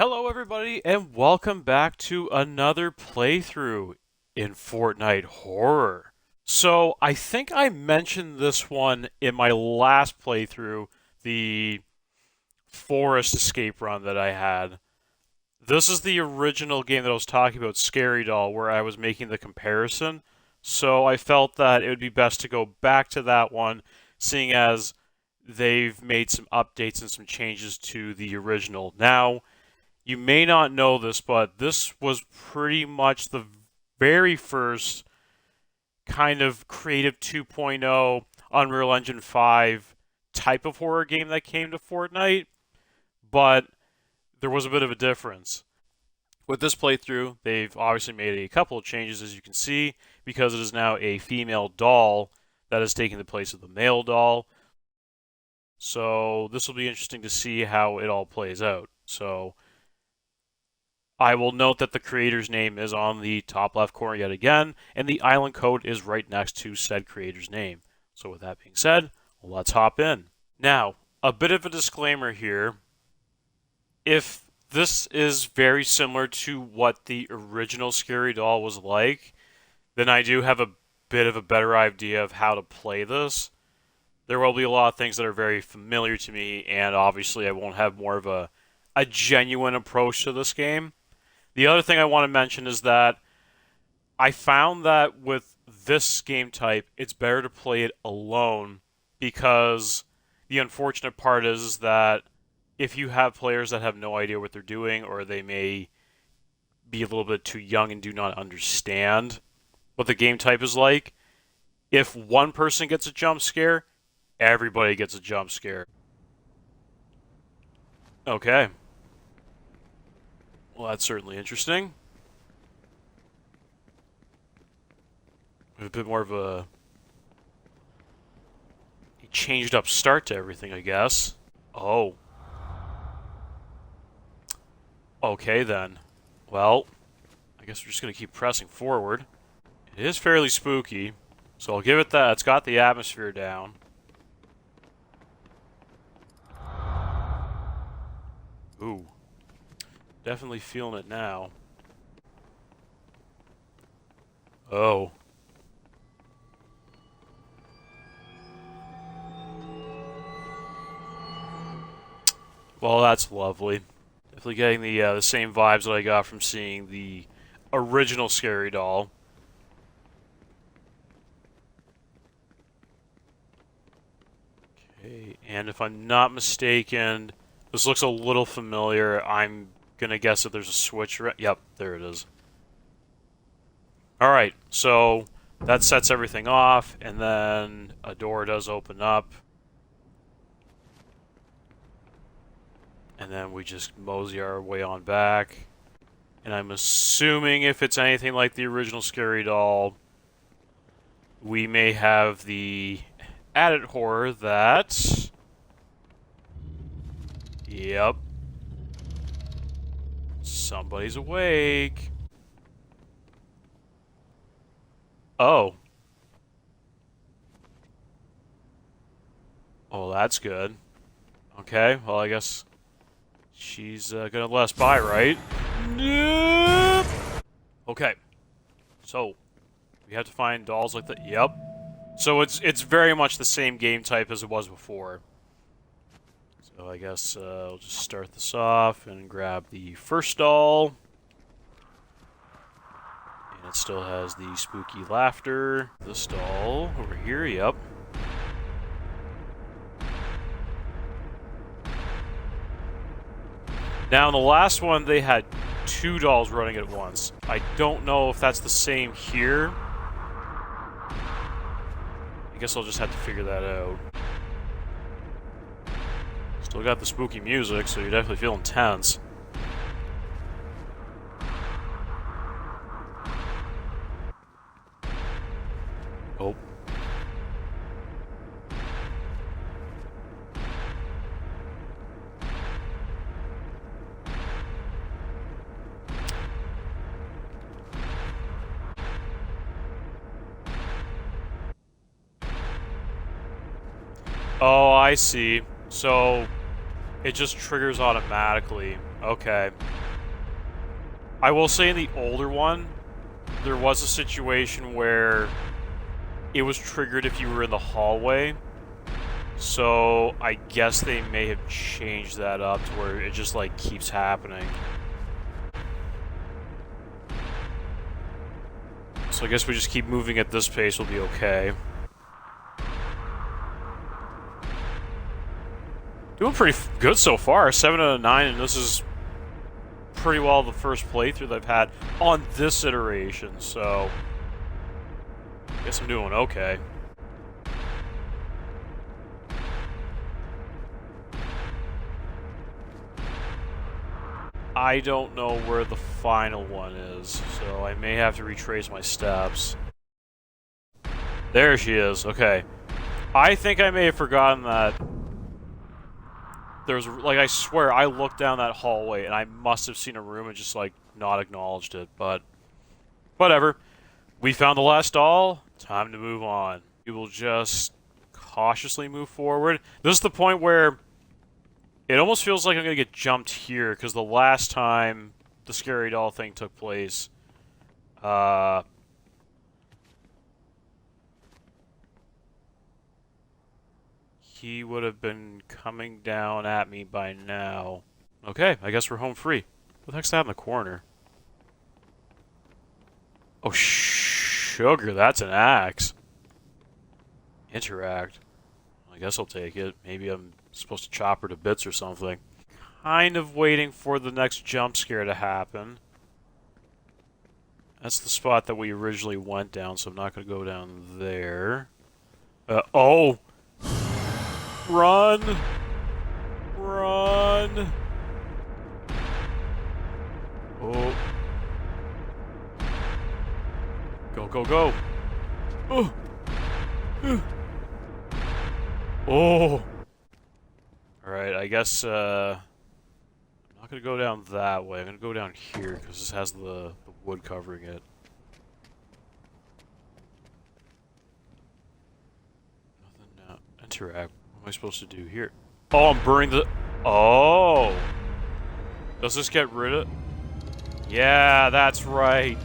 Hello everybody and welcome back to another playthrough in Fortnite Horror. So I think I mentioned this one in my last playthrough, the forest escape run that I had. This is the original game that I was talking about, Scary Doll, where I was making the comparison. So I felt that it would be best to go back to that one, seeing as they've made some updates and some changes to the original. Now, you may not know this, but this was pretty much the very first kind of Creative 2.0 Unreal Engine 5 type of horror game that came to Fortnite, but there was a bit of a difference. With this playthrough, they've obviously made a couple of changes, as you can see, because it is now a female doll that is taking the place of the male doll. So this will be interesting to see how it all plays out. So I will note that the creator's name is on the top left corner yet again, and the island code is right next to said creator's name. So with that being said, let's hop in. Now, a bit of a disclaimer here. If this is very similar to what the original Scary Doll was like, then I do have a bit of a better idea of how to play this. There will be a lot of things that are very familiar to me, and obviously I won't have more of a genuine approach to this game. The other thing I want to mention is that I found that with this game type, it's better to play it alone because the unfortunate part is that if you have players that have no idea what they're doing or they may be a little bit too young and do not understand what the game type is like, if one person gets a jump scare, everybody gets a jump scare. Okay. Well, that's certainly interesting. A bit more of a changed up start to everything, I guess. Oh. Okay, then. Well, I guess we're just going to keep pressing forward. It is fairly spooky, so I'll give it that. It's got the atmosphere down. Ooh. Definitely feeling it now. Oh. Well, that's lovely. Definitely getting the same vibes that I got from seeing the original Scary Doll. Okay, and if I'm not mistaken, this looks a little familiar. I'm gonna guess that there's a switch. Yep, there it is. Alright, so that sets everything off, and then a door does open up. And then we just mosey our way on back. And I'm assuming if it's anything like the original Scary Doll, we may have the added horror that... Yep. Somebody's awake. Oh. Oh, that's good. Okay, well, I guess she's gonna let us by, right? Nope. Okay. So, we have to find dolls like that. Yep. So it's very much the same game type as it was before. So I guess I'll just start this off and grab the first doll. And it still has the spooky laughter. This doll over here, yep. Now in the last one, they had two dolls running at once. I don't know if that's the same here. I guess I'll just have to figure that out. Still got the spooky music, so you're definitely feeling tense. Oh. Oh, I see. So, it just triggers automatically. Okay. I will say in the older one, there was a situation where it was triggered if you were in the hallway. So I guess they may have changed that up to where it just like keeps happening. So I guess we just keep moving at this pace, we'll be okay. Doing pretty good so far, 7 out of 9, and this is pretty well the first playthrough that I've had on this iteration, so I guess I'm doing okay. I don't know where the final one is, so I may have to retrace my steps. There she is, okay. I think I may have forgotten that there's, like, I swear, I looked down that hallway and I must have seen a room and just, like, not acknowledged it, but whatever. We found the last doll, time to move on. We will just cautiously move forward. This is the point where it almost feels like I'm going to get jumped here, because the last time the scary doll thing took place, he would have been coming down at me by now. Okay, I guess we're home free. What the heck's that in the corner? Oh, sugar, that's an axe. Interact. I guess I'll take it. Maybe I'm supposed to chop her to bits or something. Kind of waiting for the next jump scare to happen. That's the spot that we originally went down, so I'm not going to go down there. Oh! Run! Run! Oh. Go, go, go! Oh! Oh! Alright, I guess, I'm not gonna go down that way. I'm gonna go down here, because this has the wood covering it. Nothing now. Interact. What am I supposed to do here? Oh, I'm burning the... Oh! Does this get rid of... Yeah, that's right.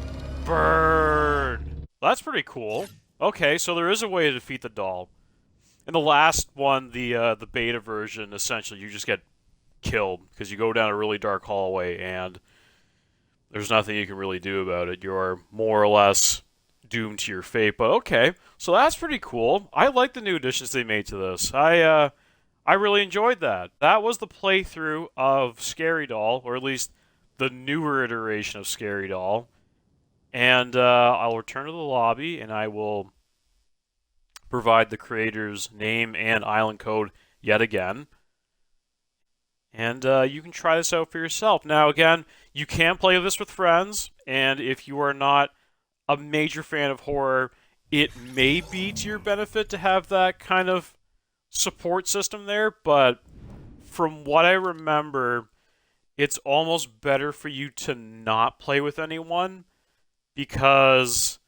Burn! That's pretty cool. Okay, so there is a way to defeat the doll. In the last one, the beta version, essentially, you just get killed because you go down a really dark hallway and there's nothing you can really do about it. You're more or less doomed to your fate. But okay, so that's pretty cool. I like the new additions they made to this. I really enjoyed that. That was the playthrough of Scary Doll, or at least the newer iteration of Scary Doll. And I'll return to the lobby and I will provide the creator's name and island code yet again. And you can try this out for yourself. Now, again, you can play this with friends, and if you are not a major fan of horror, it may be to your benefit to have that kind of support system there, but from what I remember, it's almost better for you to not play with anyone, because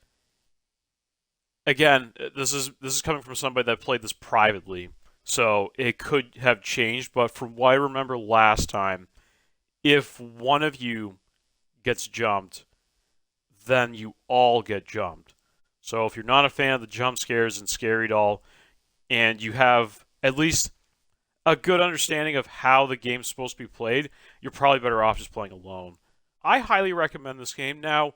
again, this is coming from somebody that played this privately, so it could have changed. But from what I remember last time, if one of you gets jumped, then you all get jumped. So if you're not a fan of the jump scares in Scary Doll, and you have at least a good understanding of how the game's supposed to be played, you're probably better off just playing alone. I highly recommend this game. Now,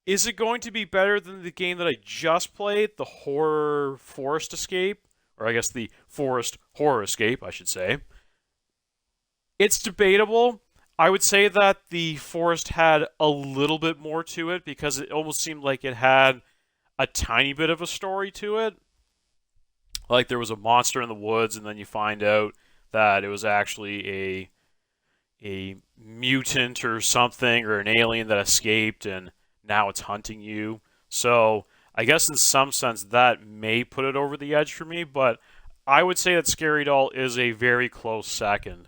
is it going to be better than the game that I just played, the Horror Forest Escape? Or I guess the Forest Horror Escape, I should say. It's debatable. I would say that the Forest had a little bit more to it, because it almost seemed like it had a tiny bit of a story to it. Like there was a monster in the woods, and then you find out that it was actually a mutant or something, or an alien that escaped, and now it's hunting you. So I guess in some sense that may put it over the edge for me, but I would say that Scary Doll is a very close second.